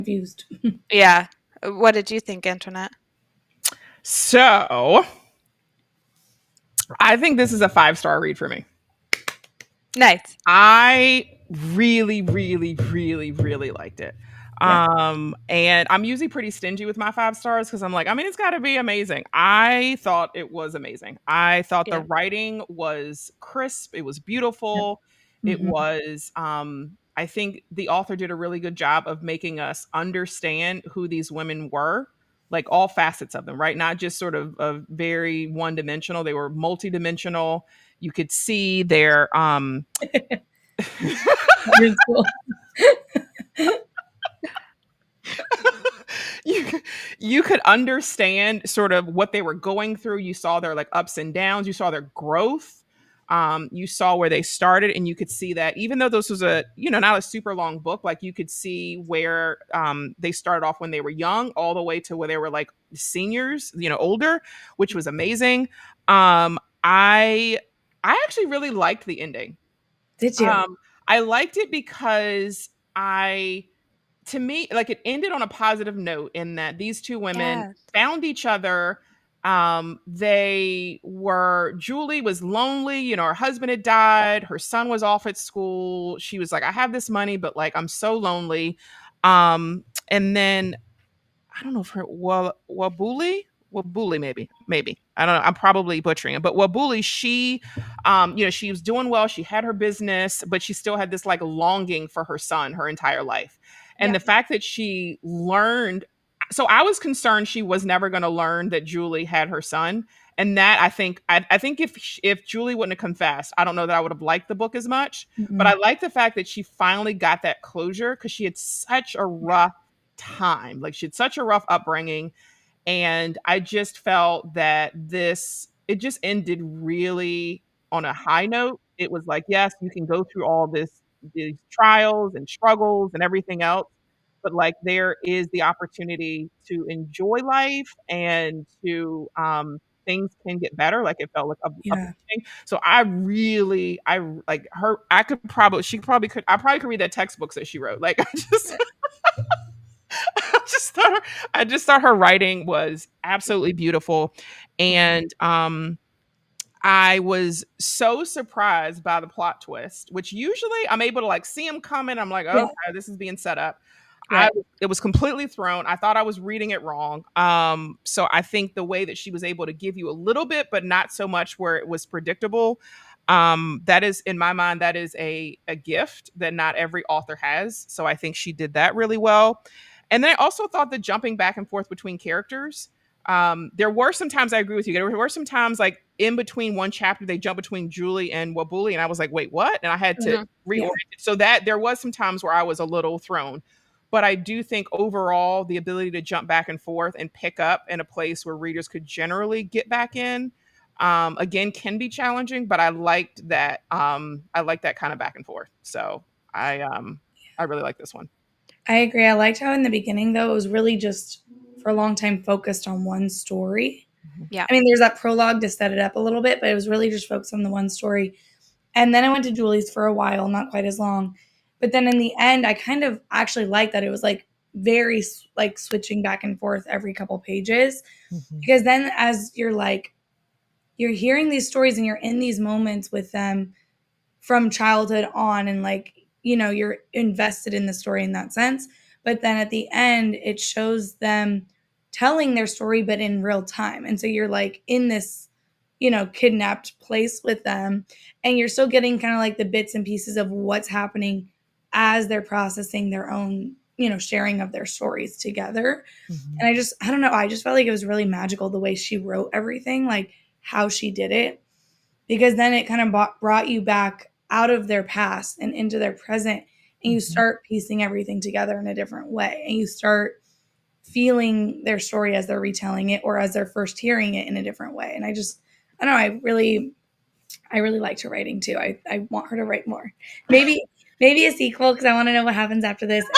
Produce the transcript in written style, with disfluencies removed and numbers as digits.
confused. Yeah. What did you think, Antoinette? So I think this is a 5-star read for me. Nice. I really, really, really, really liked it. Yeah. And I'm usually pretty stingy with my 5 stars because I'm like, I mean, it's got to be amazing. I thought it was amazing. I thought the Yeah. writing was crisp. It was Yep. beautiful. It Mhm. was, I think the author did a really good job of making us understand who these women were, like all facets of them, right? Not just sort of very one dimensional. They were multidimensional. You could see their You're in school. you you could understand sort of what they were going through. You saw their like ups and downs. You saw their growth. You saw where they started, and you could see that even though this was a not a super long book, like you could see where they started off when they were young, all the way to where they were like seniors, older, which was amazing. I actually really liked the ending. Did you? Um, I liked it because I to me, like it ended on a positive note in that these two women Yeah. found each other. Julie was lonely, her husband had died, her son was off at school. She was like, I have this money, but like I'm so lonely. And then I don't know if her Wabuli, maybe. I don't know. I'm probably butchering it, but Wabuli, she was doing well. She had her business, but she still had this like longing for her son her entire life. And Yeah. the fact that she learned, so I was concerned she was never going to learn that Julie had her son. And that I think if Julie wouldn't have confessed, I don't know that I would have liked the book as much. But I Mm-mm. like the fact that she finally got that closure because she had such a rough time. Like she had such a rough upbringing. And I just felt that it just ended really on a high note. It was like, yes, you can go through all these trials and struggles and everything else, but like there is the opportunity to enjoy life and to things can get better. Like it felt like Yeah. uplifting. So I like her. I probably could read that textbooks that she wrote. Like I just I just thought her writing was absolutely beautiful. And I was so surprised by the plot twist, which usually I'm able to like see them coming. I'm like, Yeah. okay, this is being set up. Right. It was completely thrown. I thought I was reading it wrong. So I think the way that she was able to give you a little bit, but not so much where it was predictable. That is in my mind, that is a gift that not every author has. So I think she did that really well. And then I also thought the jumping back and forth between characters. There were some times I agree with you. There were some times like in between one chapter they jump between Julie and Wabuli, and I was like, wait, what? And I had to Mhm. Yeah. reorient it. So that there was some times where I was a little thrown. But I do think overall the ability to jump back and forth and pick up in a place where readers could generally get back in, again, can be challenging. But I liked that kind of back and forth. So I really like this one. I agree. I liked how in the beginning, though, it was really just for a long time focused on one story. Mhm. Yeah. I mean, there's that prologue to set it up a little bit, but it was really just focused on the one story. And then I went to Julie's for a while, not quite as long. But then in the end, I kind of actually liked that it was like very like switching back and forth every couple pages. Mhm. Because then as you're hearing these stories and you're in these moments with them from childhood on and like you're invested in the story in that sense, but then at the end it shows them telling their story but in real time, and so you're like in this kidnapped place with them, and you're still getting kind of like the bits and pieces of what's happening as they're processing their own sharing of their stories together. Mhm. And I don't know, I just felt like it was really magical the way she wrote everything, like how she did it, because then it kind of brought you back out of their past and into their present, and you Mhm. start piecing everything together in a different way, and you start feeling their story as they're retelling it or as they're first hearing it in a different way. And I don't know, I really liked her writing too. I want her to write more, maybe a sequel, because I want to know what happens after this.